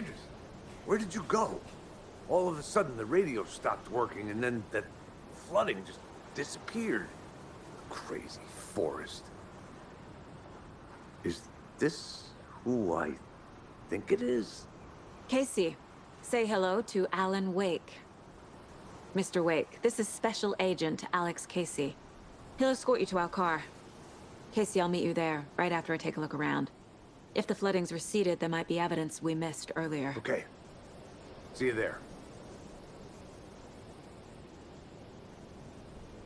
Andrews, where did you go? All of a sudden, the radio stopped working, and then that flooding just disappeared. Crazy forest. Is this who I think it is? Casey, say hello to Alan Wake. Mr. Wake, this is Special Agent Alex Casey. He'll escort you to our car. Casey, I'll meet you there, right after I take a look around. If the flooding's receded, there might be evidence we missed earlier. Okay. See you there.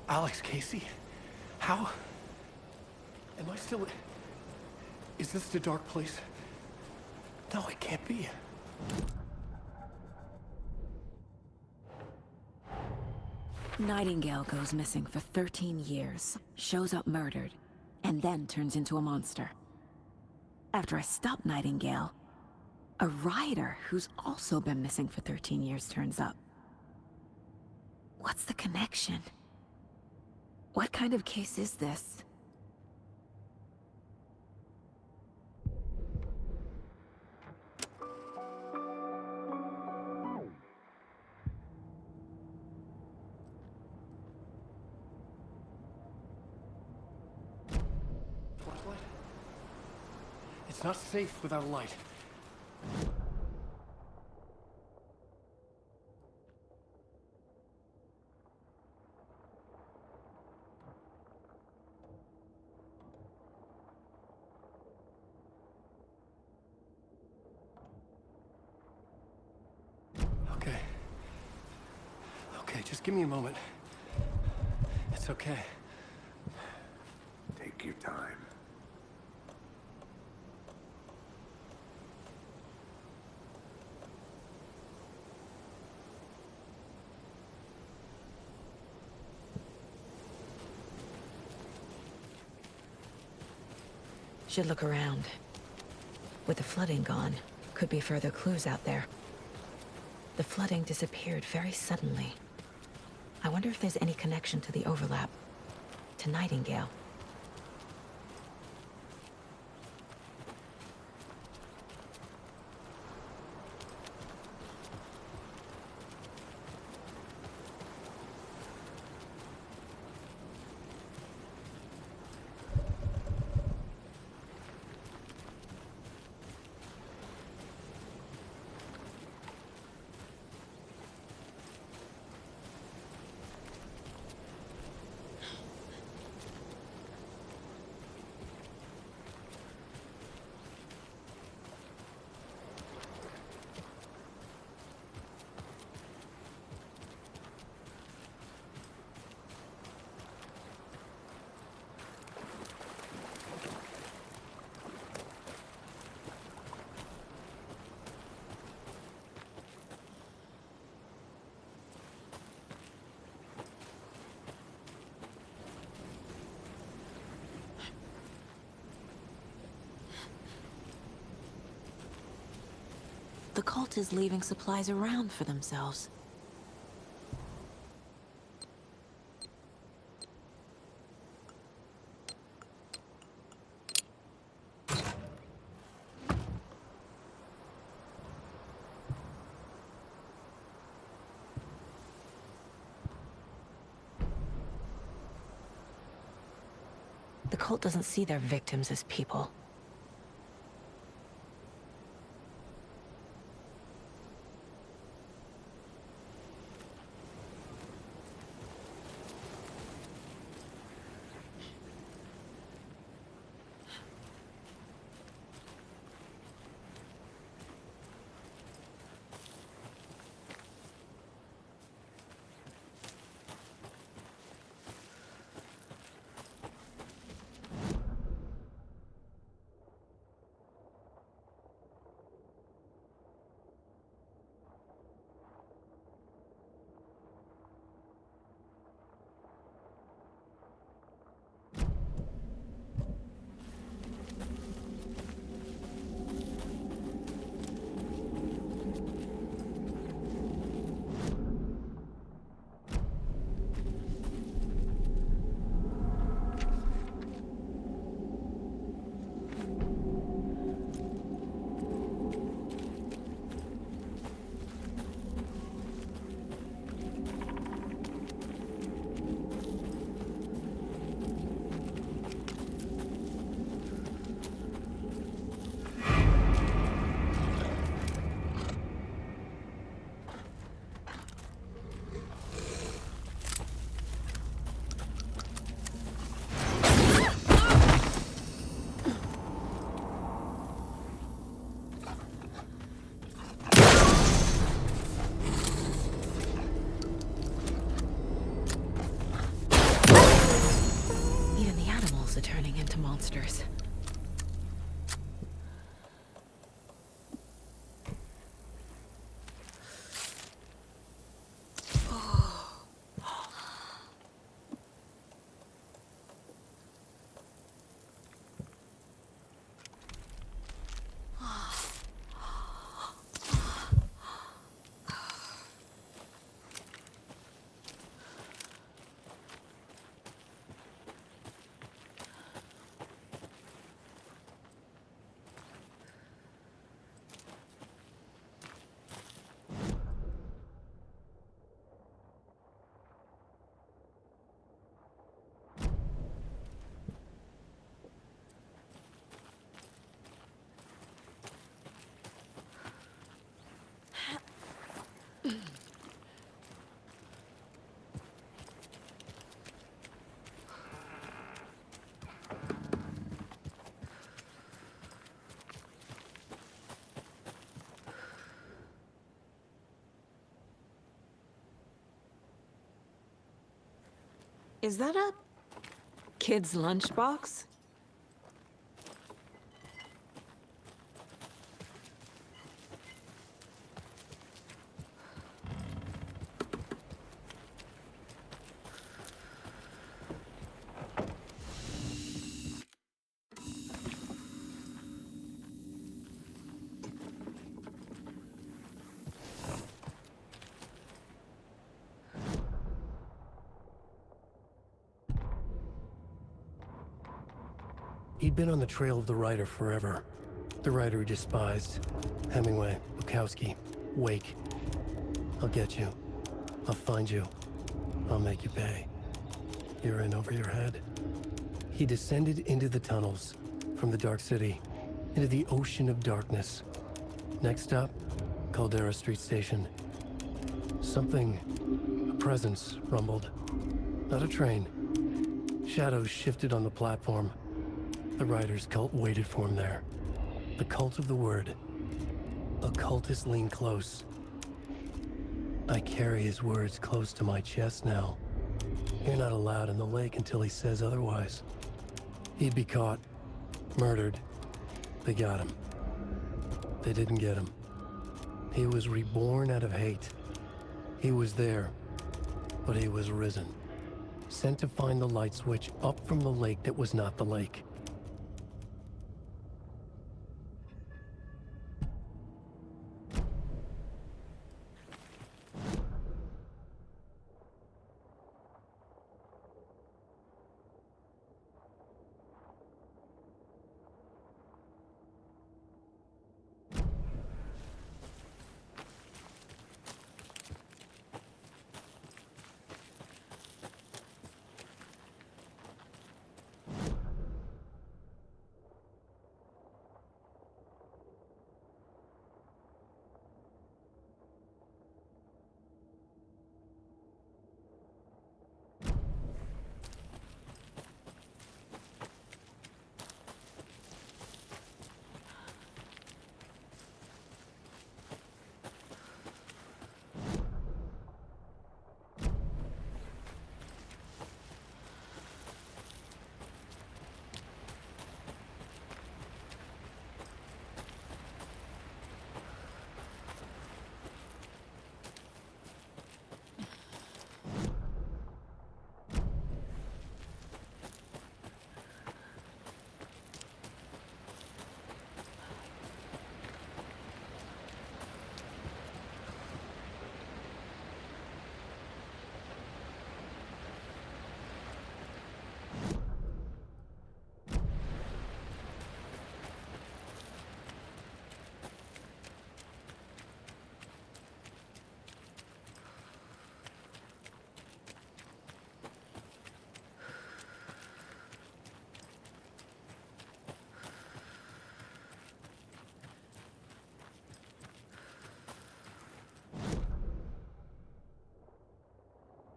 Alex Casey? How? Am I still... Is this the dark place? No, it can't be. Nightingale goes missing for 13 years, shows up murdered, and then turns into a monster. After I stop Nightingale, a rider who's also been missing for 13 years turns up. What's the connection? What kind of case is this? Torchlight? It's not safe without a light. Okay, just give me a moment. It's okay. Take your time. Should look around. With the flooding gone, could be further clues out there. The flooding disappeared very suddenly. I wonder if there's any connection to the overlap. To Nightingale. The cult is leaving supplies around for themselves. The cult doesn't see their victims as people. monsters. Is that a kid's lunchbox? He'd been on the trail of the writer forever. The writer he despised. Hemingway, Bukowski, Wake. I'll get you. I'll find you. I'll make you pay. You're in over your head. He descended into the tunnels, from the Dark City, into the ocean of darkness. Next stop, Caldera Street Station. Something, a presence, rumbled. Not a train. Shadows shifted on the platform. The writer's cult waited for him there. The cult of the word. Occultists lean close. I carry his words close to my chest now. You're not allowed in the lake until he says otherwise. He'd be caught, murdered. They got him. They didn't get him. He was reborn out of hate. He was there, but he was risen. Sent to find the light switch up from the lake that was not the lake.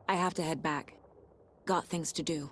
I have to head back. Got things to do.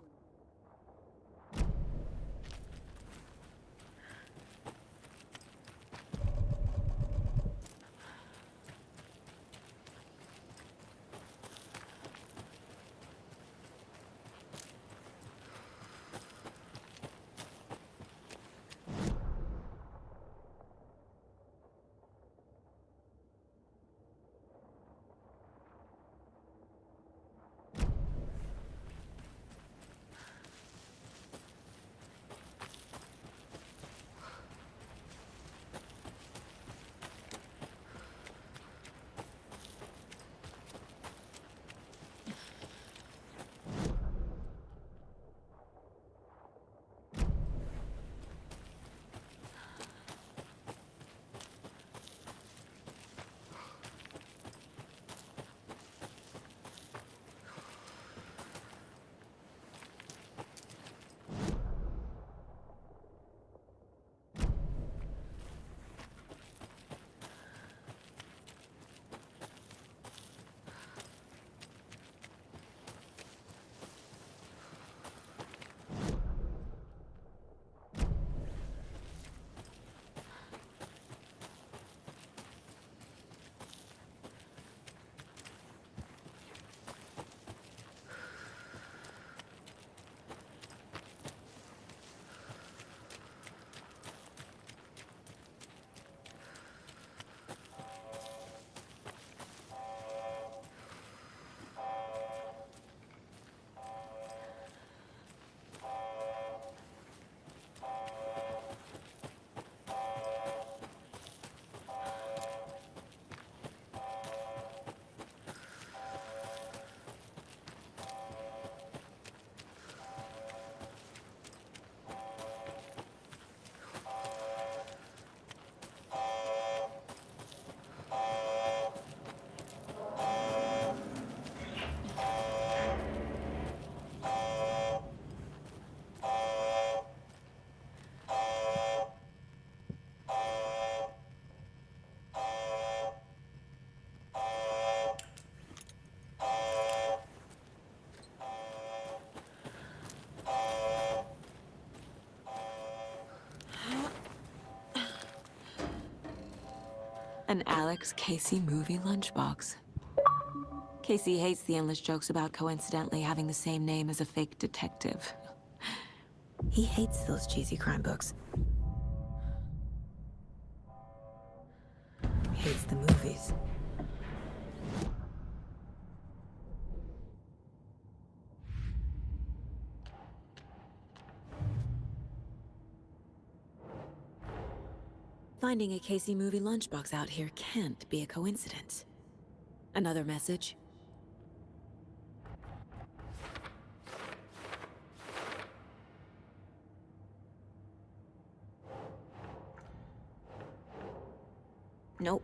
An Alex Casey movie lunchbox. Casey hates the endless jokes about coincidentally having the same name as a fake detective. He hates those cheesy crime books. He hates the movies. Finding a Casey movie lunchbox out here can't be a coincidence. Another message? Nope.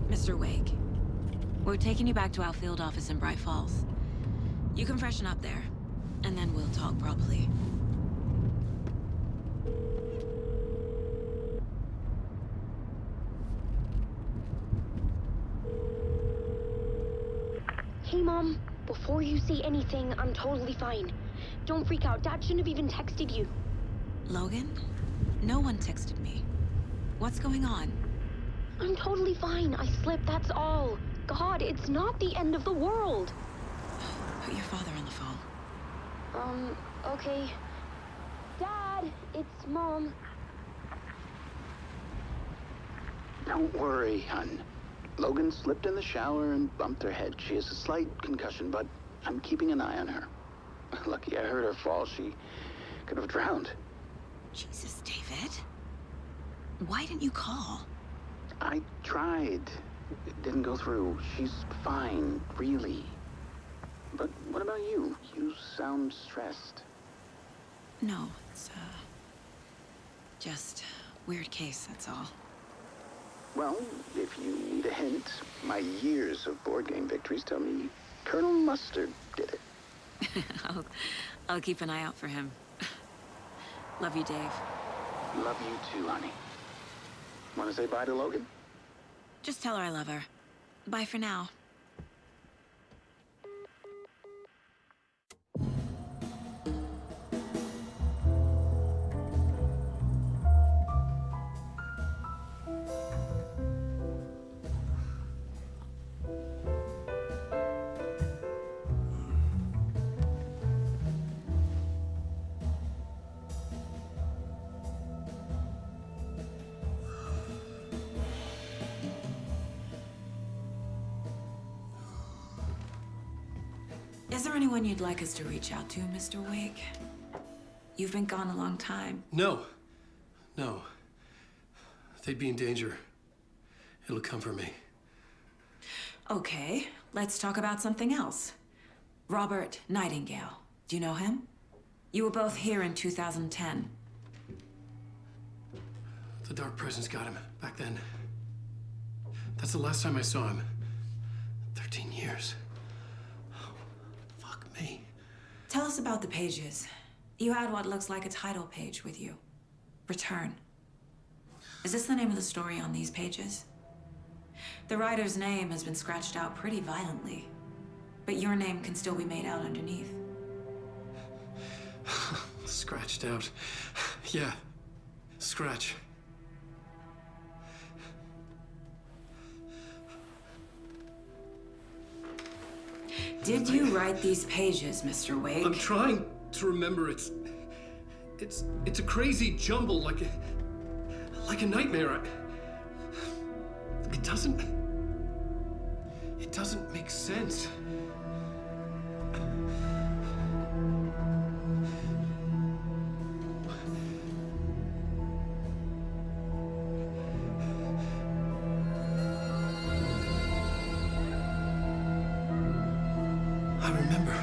Mr. Wake, we're taking you back to our field office in Bright Falls. You can freshen up there, and then we'll talk properly. Hey, Mom. Before you say anything, I'm totally fine. Don't freak out. Dad shouldn't have even texted you. Logan? No one texted me. What's going on? I'm totally fine. I slipped, that's all. God, it's not the end of the world. Put your father on the phone. Okay. Dad, it's Mom. Don't worry, hon. Logan slipped in the shower and bumped her head. She has a slight concussion, but I'm keeping an eye on her. Lucky I heard her fall. She could have drowned. Jesus, David. Why didn't you call? I tried. It didn't go through. She's fine, really. But what about you? You sound stressed. No, it's, just weird case, that's all. Well, if you need a hint, my years of board game victories tell me Colonel Mustard did it. I'll keep an eye out for him. Love you, Dave. Love you too, honey. Want to say bye to Logan? Just tell her I love her. Bye for now. Is there anyone you'd like us to reach out to, Mr. Wake? You've been gone a long time. No. No. They'd be in danger. It'll come for me. Okay, let's talk about something else. Robert Nightingale. Do you know him? You were both here in 2010. The Dark Presence got him back then. That's the last time I saw him. 13 years. Oh, fuck me. Tell us about the pages. You had what looks like a title page with you. Return. Is this the name of the story on these pages? The writer's name has been scratched out pretty violently, but your name can still be made out underneath. Scratched out. Yeah. Scratch. Did you write these pages, Mr. Wake? I'm trying to remember. It's a crazy jumble, like a nightmare. It doesn't make sense. I remember.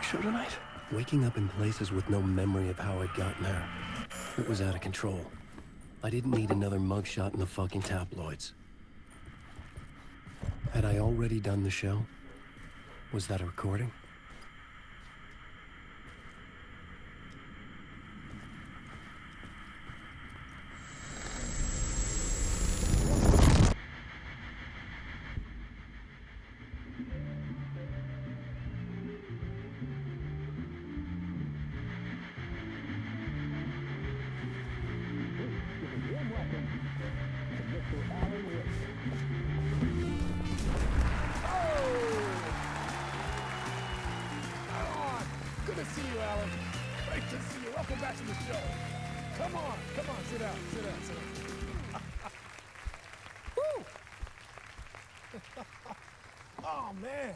Tonight? Waking up in places with no memory of how I'd gotten there. It was out of control. I didn't need another mugshot in the fucking tabloids. Had I already done the show? Was that a recording? Oh, man.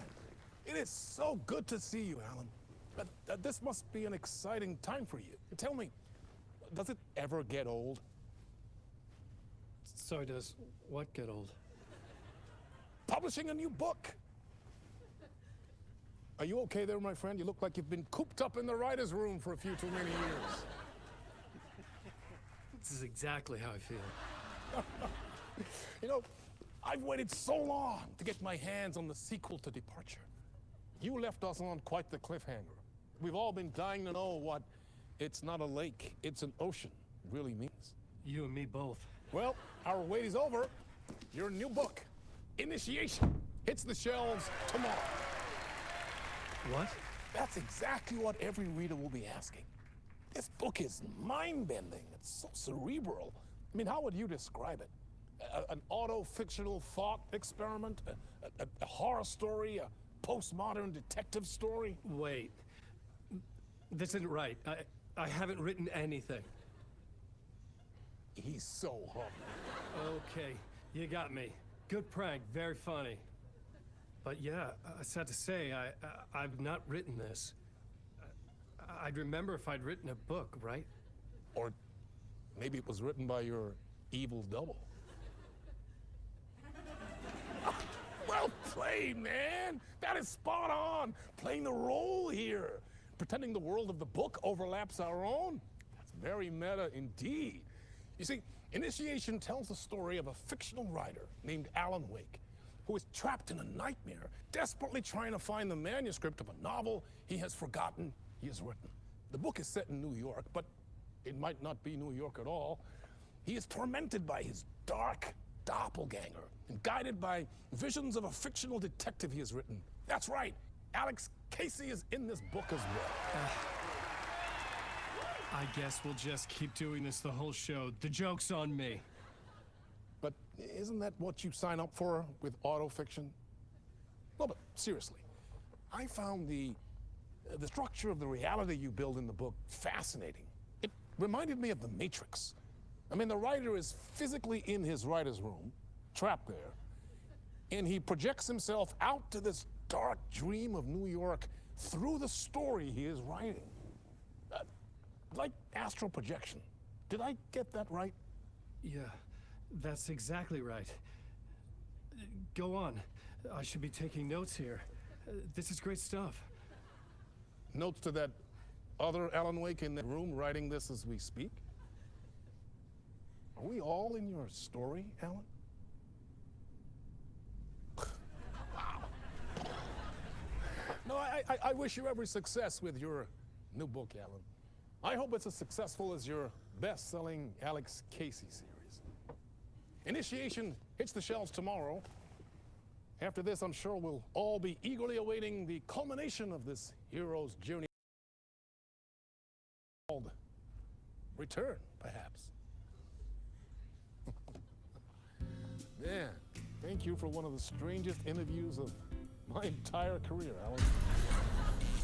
It is so good to see you, Alan. This must be an exciting time for you. Tell me, does it ever get old? Sorry, does what get old? Publishing a new book. Are you okay there, my friend? You look like you've been cooped up in the writer's room for a few too many years. This is exactly how I feel. You know, I've waited so long to get my hands on the sequel to Departure. You left us on quite the cliffhanger. We've all been dying to know what "it's not a lake, it's an ocean" really means. You and me both. Well, our wait is over. Your new book, Initiation, hits the shelves tomorrow. What? That's exactly what every reader will be asking. This book is mind-bending. It's so cerebral. I mean, how would you describe it? An auto-fictional thought experiment? A horror story? A postmodern detective story? Wait. This isn't right. I haven't written anything. He's so humble. Okay, you got me. Good prank, very funny. But yeah, sad to say, I've not written this. I'd remember if I'd written a book, right? Or maybe it was written by your evil double. Well played, man! That is spot on! Playing the role here. Pretending the world of the book overlaps our own. That's very meta indeed. You see, Initiation tells the story of a fictional writer named Alan Wake, who is trapped in a nightmare, desperately trying to find the manuscript of a novel he has forgotten he has written. The book is set in New York, but it might not be New York at all. He is tormented by his dark, doppelganger and guided by visions of a fictional detective he has written. That's right, Alex Casey is in this book as well. I guess we'll just keep doing this the whole show. The joke's on me. But isn't that what you sign up for with autofiction? No, but seriously, I found the structure of the reality you build in the book fascinating. It reminded me of The Matrix. I mean, the writer is physically in his writer's room, trapped there, and he projects himself out to this dark dream of New York through the story he is writing. Like astral projection. Did I get that right? Yeah, that's exactly right. Go on. I should be taking notes here. This is great stuff. Notes to that other Alan Wake in the room writing this as we speak? Are we all in your story, Alan? Wow. No, I wish you every success with your new book, Alan. I hope it's as successful as your best-selling Alex Casey series. Initiation hits the shelves tomorrow. After this, I'm sure we'll all be eagerly awaiting the culmination of this hero's journey called Return, perhaps. Man, thank you for one of the strangest interviews of my entire career, Alan.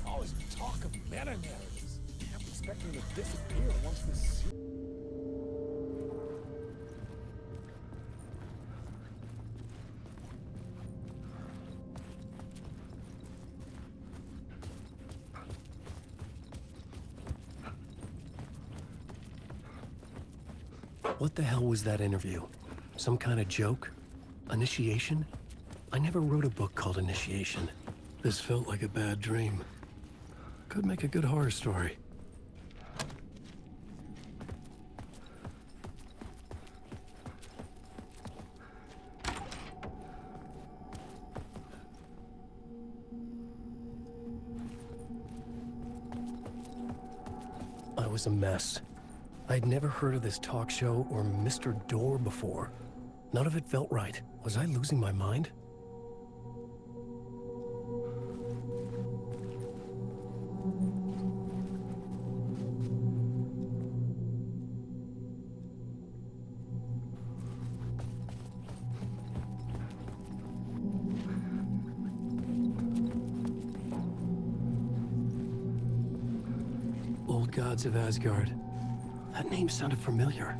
Always talk of meta-narratives. I'm expecting to disappear once this... What the hell was that interview? Some kind of joke? Initiation? I never wrote a book called Initiation. This felt like a bad dream. Could make a good horror story. I was a mess. I'd never heard of this talk show or Mr. Door before. None of it felt right. Was I losing my mind? Old gods of Asgard. That name sounded familiar.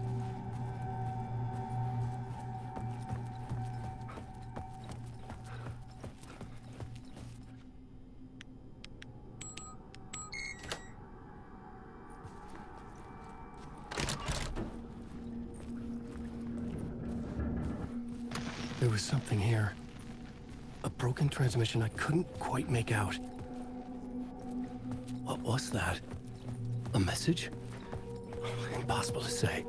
There was something here. A broken transmission I couldn't quite make out. What was that? A message? Impossible to say.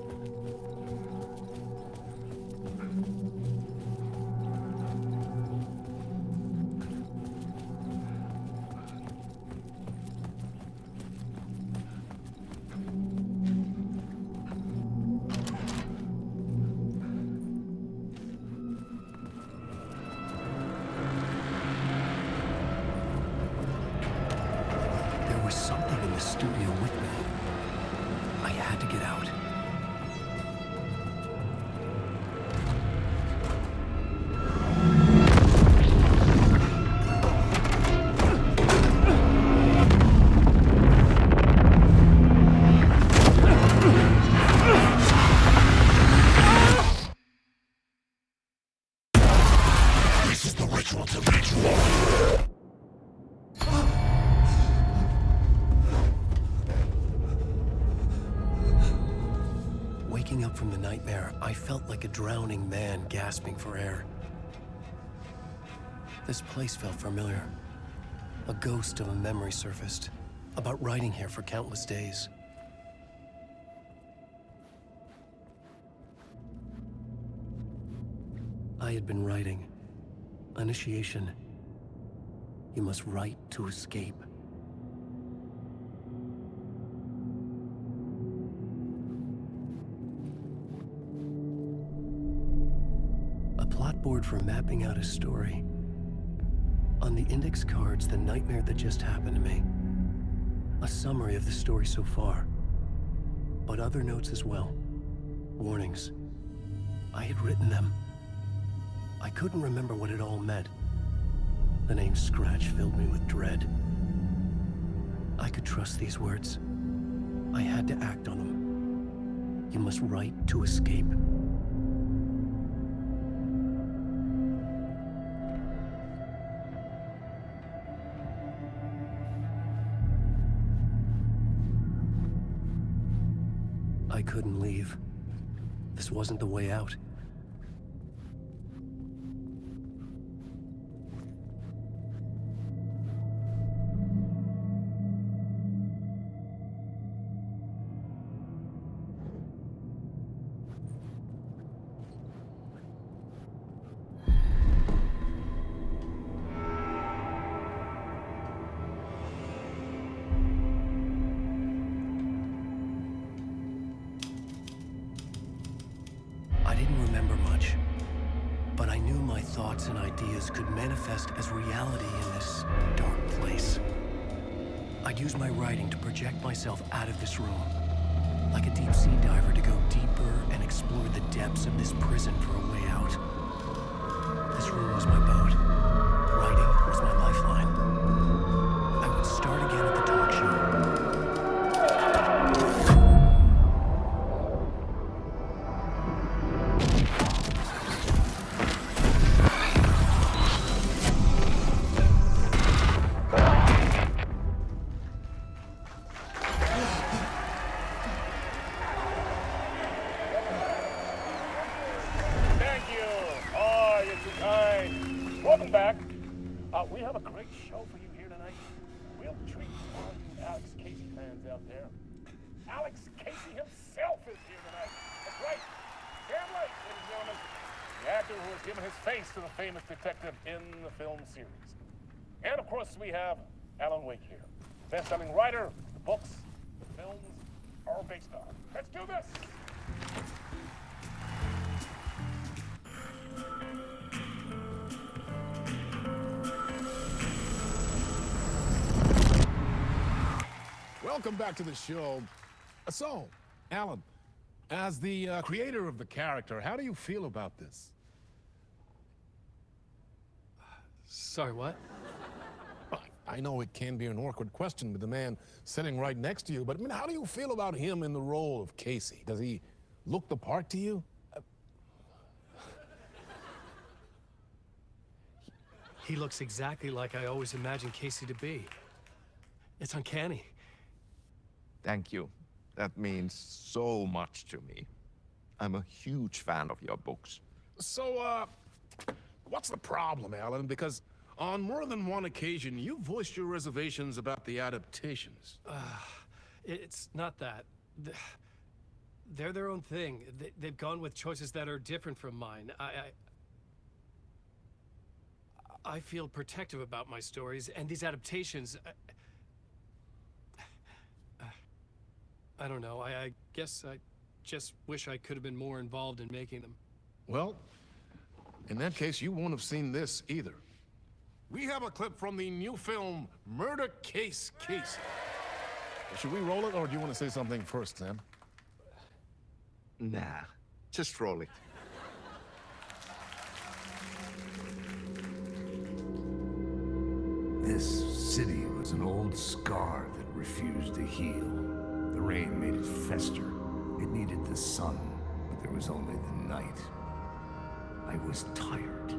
There was something in the studio with me. I had to get out. This is the ritual to ritual. Waking up from the nightmare, I felt like a drowning man gasping for air. This place felt familiar. A ghost of a memory surfaced, about writing here for countless days. I had been writing. Initiation. You must write to escape. clipboard for mapping out a story. On the index cards, the nightmare that just happened to me. A summary of the story so far. But other notes as well. Warnings. I had written them. I couldn't remember what it all meant. The name Scratch filled me with dread. I could trust these words. I had to act on them. You must write to escape. I couldn't leave. This wasn't the way out. I didn't remember much, but I knew my thoughts and ideas could manifest as reality in this dark place. I'd use my writing to project myself out of this room, like a deep sea diver to go deeper and explore the depths of this prison for a way out. This room was my boat. Writing was my lifeline. I would start again at the talk show. Welcome back. We have a great show for you here tonight. We'll treat all you Alex Casey fans out there. Alex Casey himself is here tonight. That's right. Sam Lake, ladies and gentlemen. The actor who has given his face to the famous detective in the film series. And of course, we have Alan Wake here. Best-selling writer, the books, the films are based on. Let's do this. Welcome back to the show. So, Alan, as the creator of the character, how do you feel about this? Sorry, what? I know it can be an awkward question with the man sitting right next to you, but I mean, how do you feel about him in the role of Casey? Does he look the part to you? He looks exactly like I always imagined Casey to be. It's uncanny. Thank you. That means so much to me. I'm a huge fan of your books. So, what's the problem, Alan? Because on more than one occasion, you voiced your reservations about the adaptations. It's not that. They're their own thing. They've gone with choices that are different from mine. I feel protective about my stories, and these adaptations... I don't know. I guess I just wish I could have been more involved in making them. Well, in that case, you won't have seen this either. We have a clip from the new film, Murder Case Casey. Should we roll it, or do you want to say something first, Sam? Nah, just roll it. This city was an old scar that refused to heal. The rain made it fester. It needed the sun, but there was only the night. I was tired.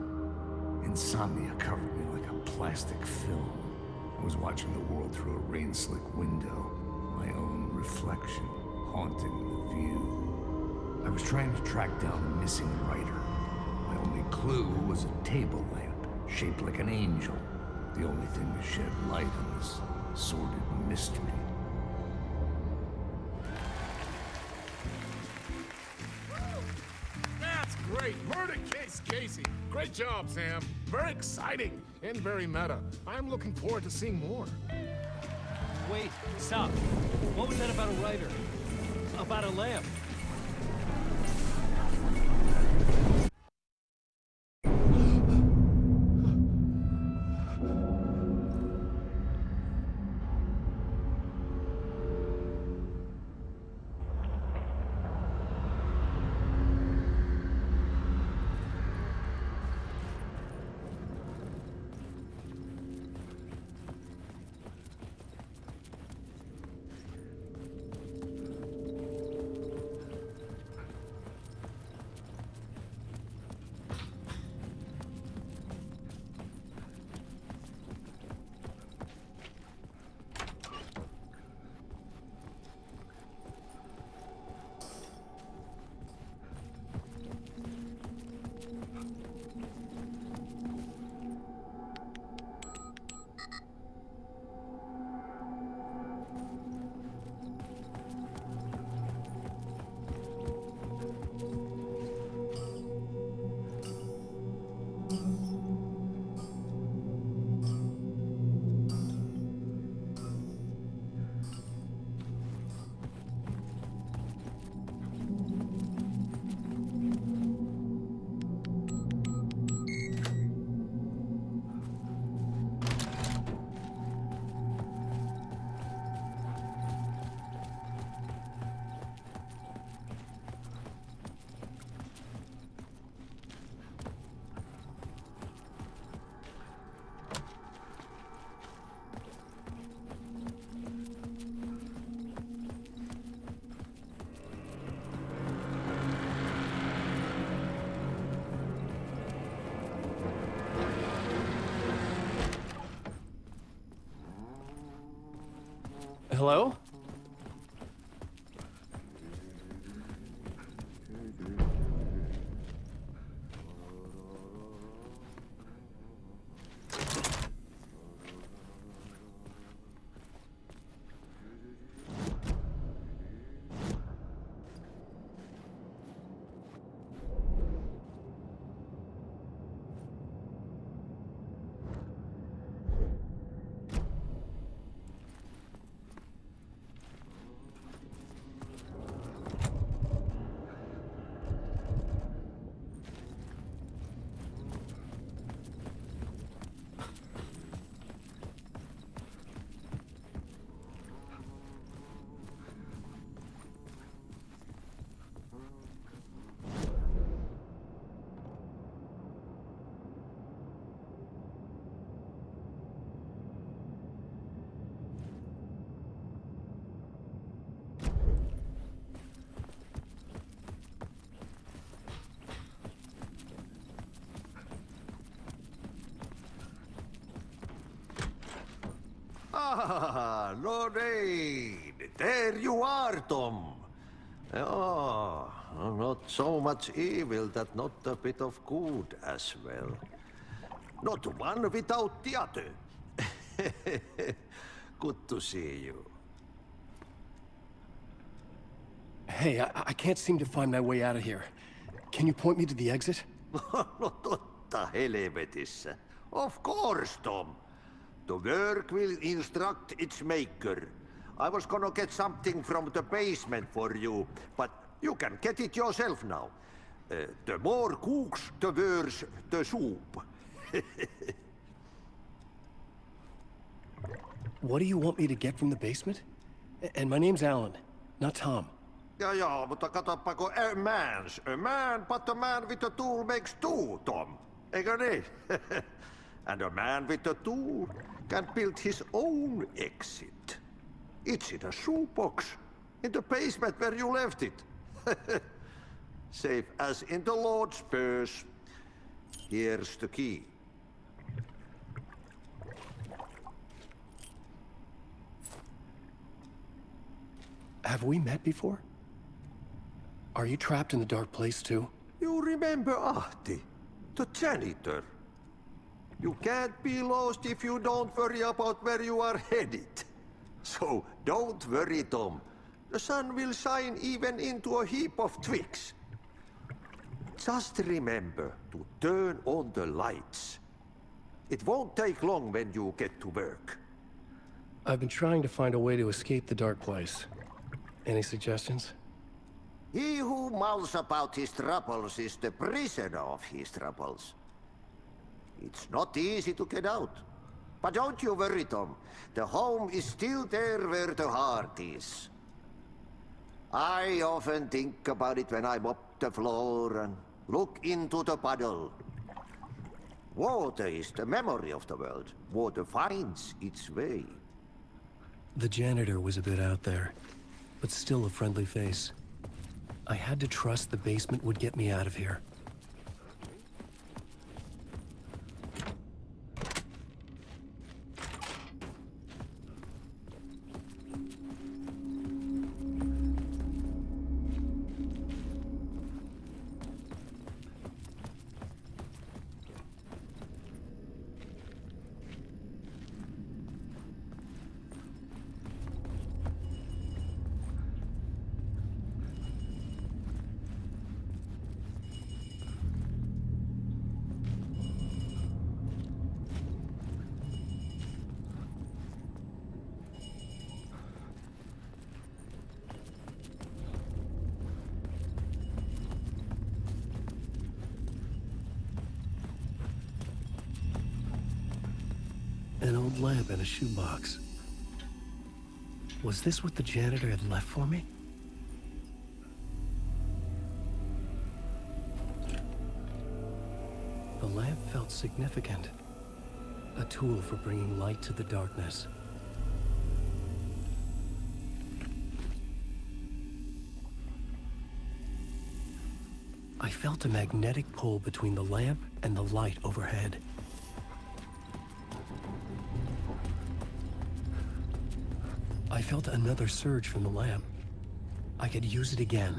Insomnia covered me like a plastic film. I was watching the world through a rain-slick window, my own reflection haunting the view. I was trying to track down the missing writer. My only clue was a table lamp, shaped like an angel. The only thing to shed light on this sordid mystery. That's great! Murder Case Casey! Great job, Sam. Very exciting and very meta. I'm looking forward to seeing more. Wait, stop. What was that about a writer? About a lamp? Hello? Ah, Lorraine! There you are, Tom. Oh, not so much evil that not a bit of good as well. Not one without the other. Good to see you. Hey, I can't seem to find my way out of here. Can you point me to the exit? No totta helvetissä. Of course, Tom. The work will instruct its maker. I was gonna get something from the basement for you, but you can get it yourself now. The more cooks, the worse the soup. What do you want me to get from the basement? And my name's Alan, not Tom. Ja, mutta katsopako a man, but a man with a tool makes two, Tom. Eikö niin? And a man with a tool can build his own exit. It's in a shoebox, in the basement where you left it. Safe as in the Lord's purse. Here's the key. Have we met before? Are you trapped in the dark place too? You remember Ahti, the janitor. You can't be lost if you don't worry about where you are headed. So don't worry, Tom. The sun will shine even into a heap of twigs. Just remember to turn on the lights. It won't take long when you get to work. I've been trying to find a way to escape the dark place. Any suggestions? He who mulls about his troubles is the prisoner of his troubles. It's not easy to get out. But don't you worry, Tom. The home is still there where the heart is. I often think about it when I mop the floor and look into the puddle. Water is the memory of the world. Water finds its way. The janitor was a bit out there, but still a friendly face. I had to trust the basement would get me out of here. An old lamp in a shoebox. Was this what the janitor had left for me? The lamp felt significant. A tool for bringing light to the darkness. I felt a magnetic pull between the lamp and the light overhead. I I felt another surge from the lamp. I could use it again.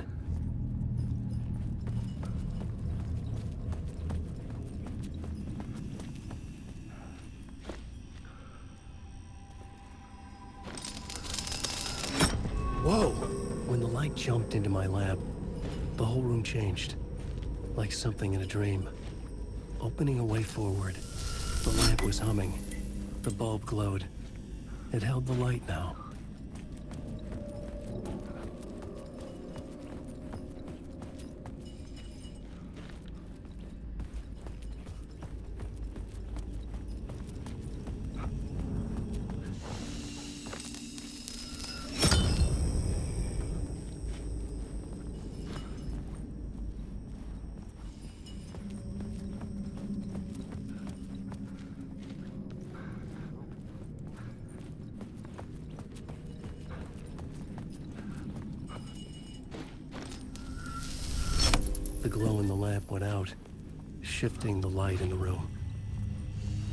Whoa! When the light jumped into my lamp, the whole room changed. Like something in a dream. Opening a way forward, the lamp was humming. The bulb glowed. It held the light now. The glow in the lamp went out, shifting the light in the room.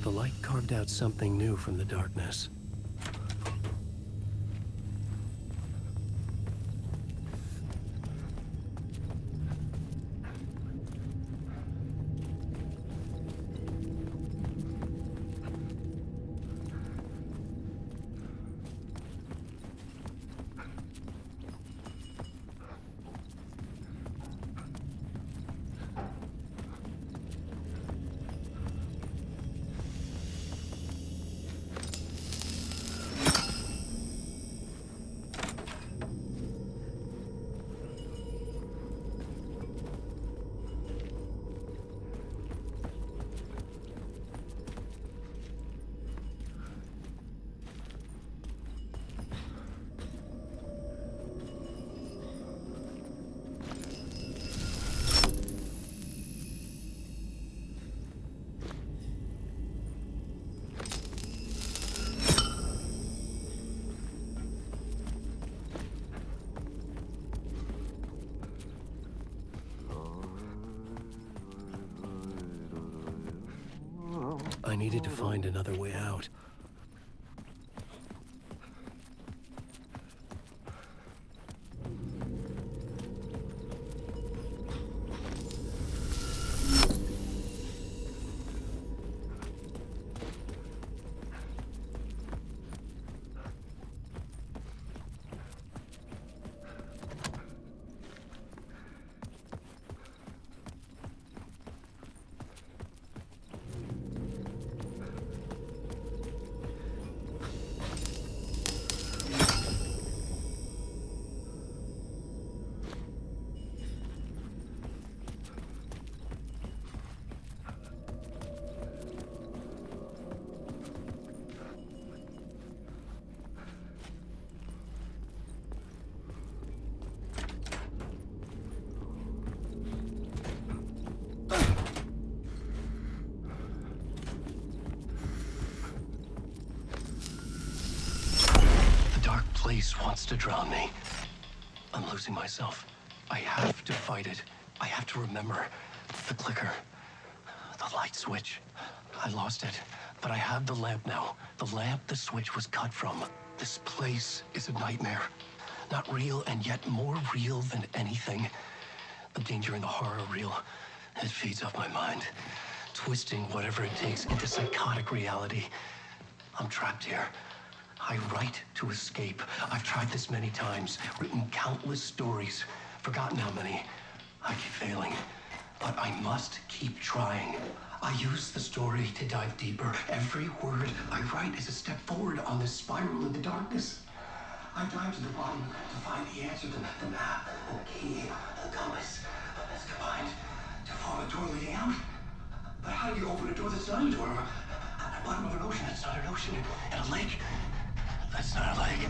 The light carved out something new from the darkness. I needed to find another way out. Place wants to drown me. I'm losing myself. I have to fight it. I have to remember. The clicker. The light switch. I lost it. But I have the lamp now. The lamp the switch was cut from. This place is a nightmare. Not real, and yet more real than anything. The danger and the horror real. It feeds off my mind. Twisting whatever it takes into psychotic reality. I'm trapped here. I write to escape. I've tried this many times, written countless stories, forgotten how many. I keep failing, but I must keep trying. I use the story to dive deeper. Every word I write is a step forward on this spiral in the darkness. I dive to the bottom to find the answer, the map, and the key, the compass. It's combined to form a door leading out. But how do you open a door that's not a door? At the bottom of an ocean that's not an ocean, and a lake that's not a lake.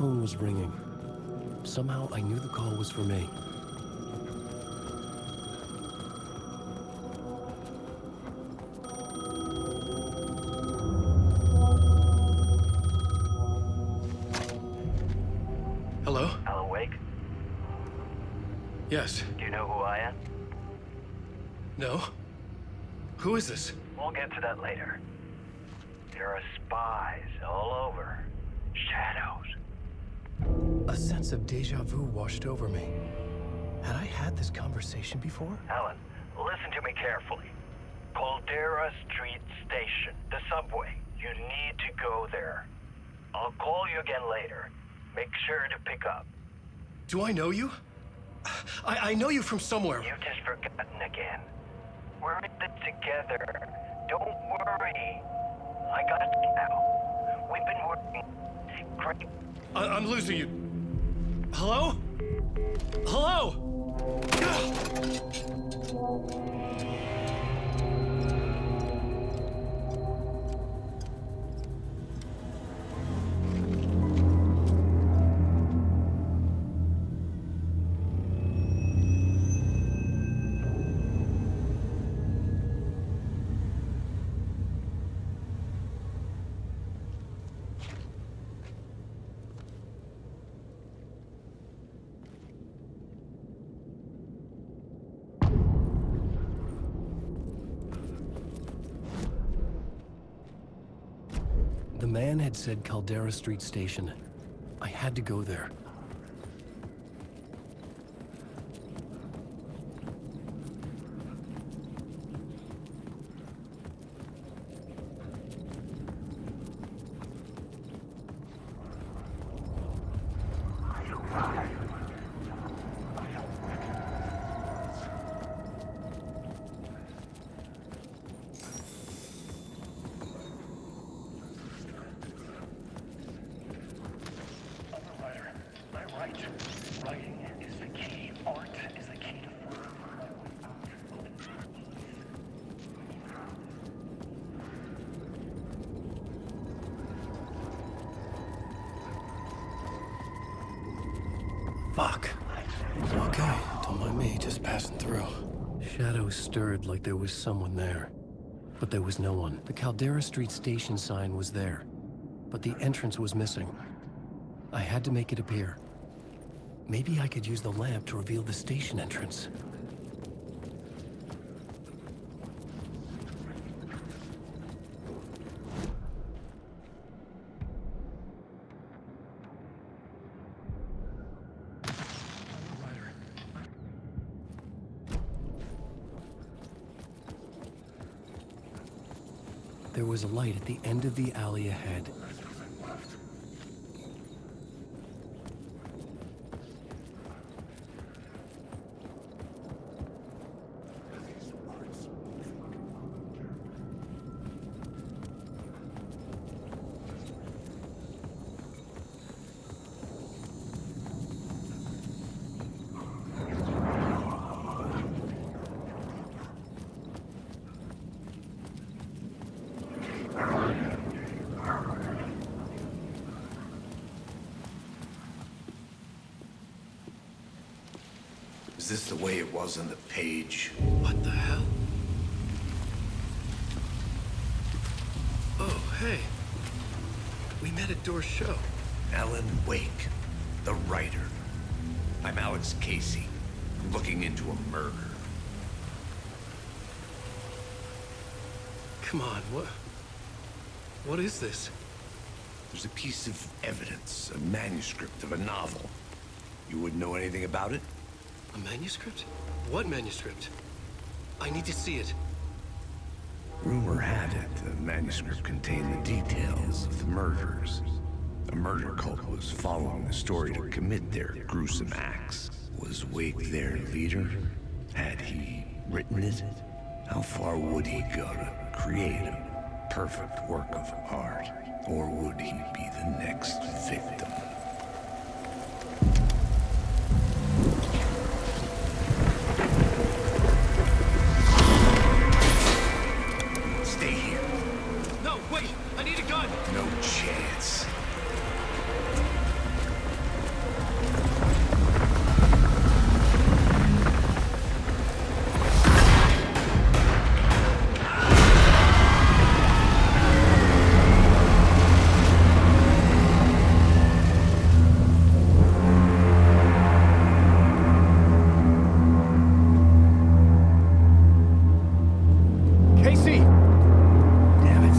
phone was ringing. Somehow I knew the call was for me. Hello? Alan Wake? Yes. Do you know who I am? No? Who is this? We'll get to that later. There are spies all over. Shadows. A sense of deja vu washed over me. Had I had this conversation before? Alan, listen to me carefully. Caldera Street Station, the subway. You need to go there. I'll call you again later. Make sure to pick up. Do I know you? I know you from somewhere. You've just forgotten again. We're in this together. Don't worry. I got you now. We've been working great. I'm losing you. Hello? Hello? The man had said Caldera Street Station. I had to go there. Fuck. Okay, don't mind me, just passing through. Shadows stirred like there was someone there. But there was no one. The Caldera Street Station sign was there, but the entrance was missing. I had to make it appear. Maybe I could use the lamp to reveal the station entrance. There was a light at the end of the alley ahead. Is this the way it was on the page? What the hell? Oh, hey. We met at Door's show. Alan Wake, the writer. I'm Alex Casey. I'm looking into a murder. Come on, what is this? There's a piece of evidence, a manuscript of a novel. You wouldn't know anything about it? A manuscript? What manuscript? I need to see it. Rumor had it the manuscript contained the details of the murders. A murder cult was following the story to commit their gruesome acts. Was Wake their leader? Had he written it? How far would he go to create a perfect work of art? Or would he be the next victim? Stay here. No, wait! I need a gun! No chance. Casey! Damn it.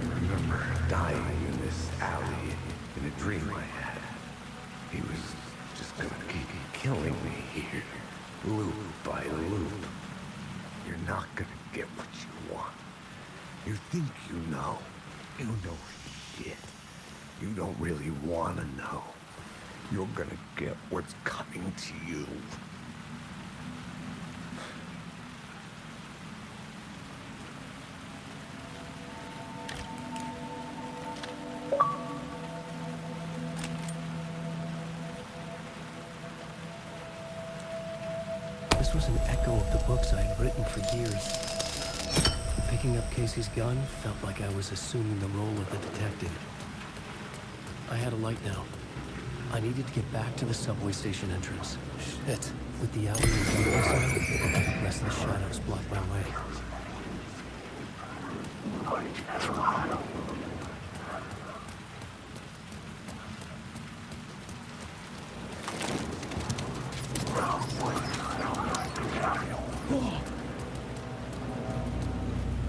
I remember dying in this alley in a dream I had. He was just gonna keep killing me here, loop by loop. You're not gonna get what you want. You think you know. You know shit. You don't really wanna know. You're gonna get what's coming to you. This was an echo of the books I had written for years. Picking up Casey's gun felt like I was assuming the role of the detective. I had a light now. I needed to get back to the subway station entrance. Shit. With the alley in darkness now, the rest of the shadows blocked my way.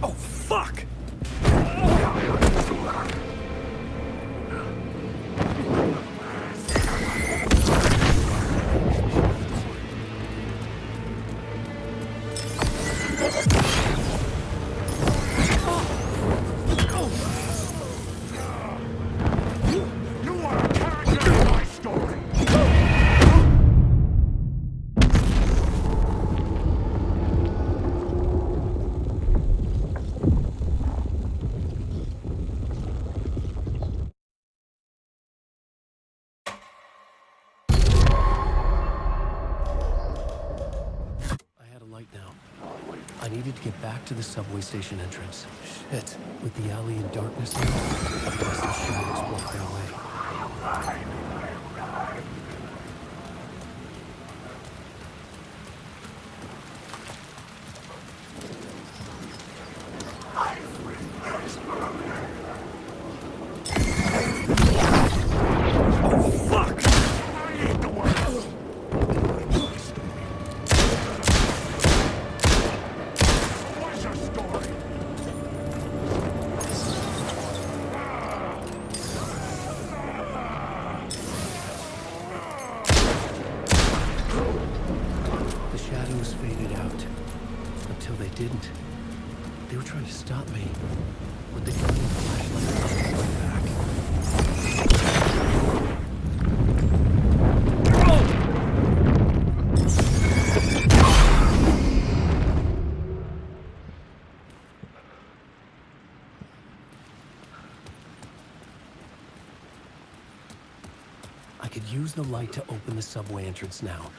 Oh, fuck! I needed to get back to the subway station entrance. Shit. With the alley in darkness now, the rest of the shadows blocked my way. I could use the light to open the subway entrance now.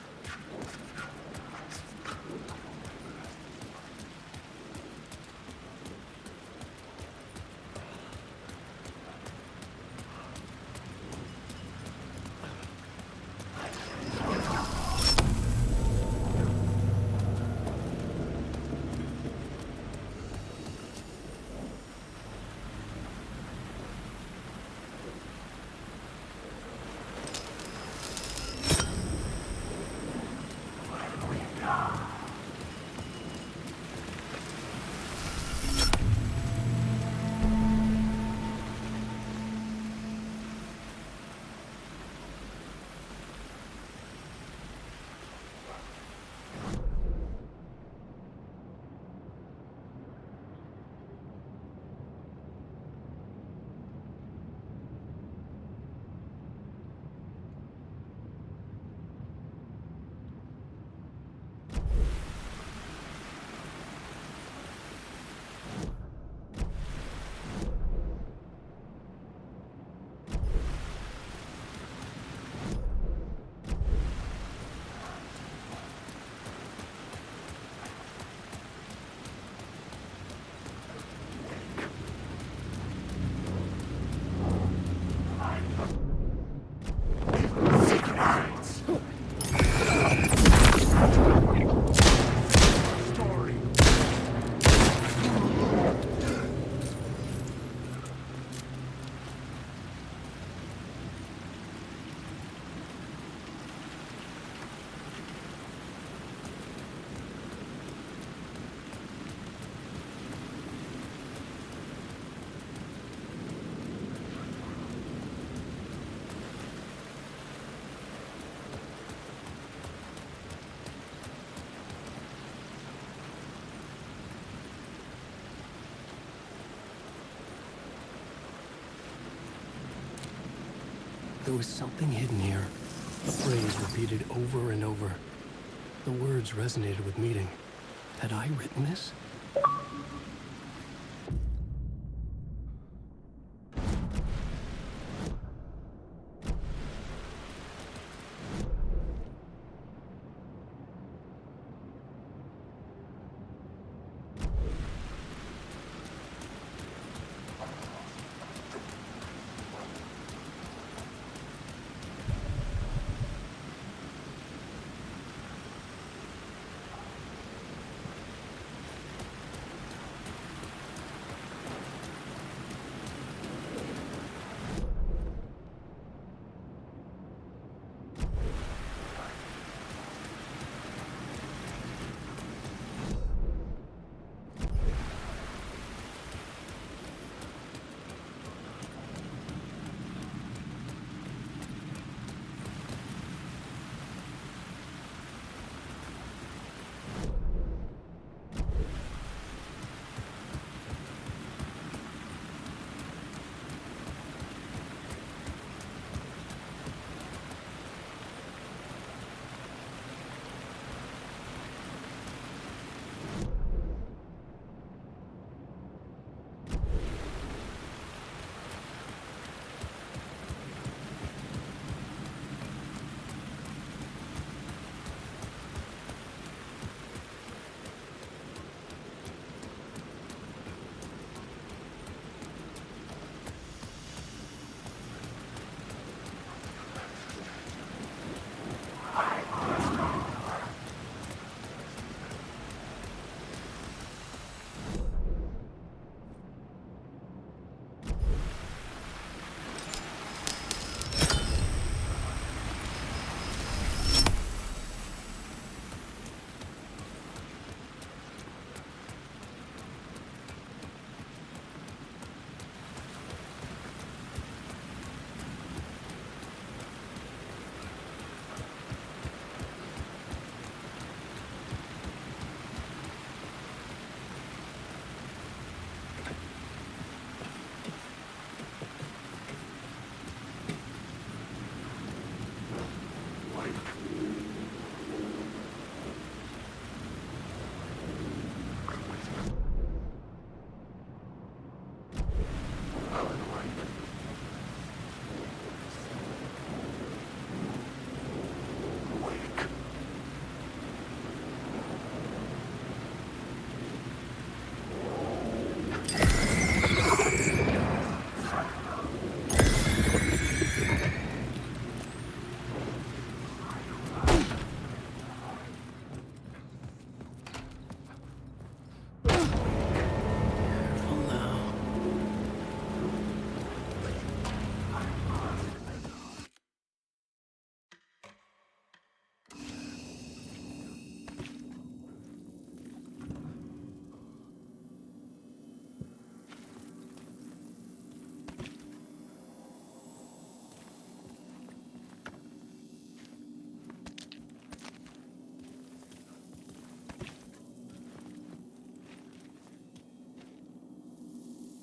There was something hidden here. A phrase repeated over and over. The words resonated with meaning. Had I written this?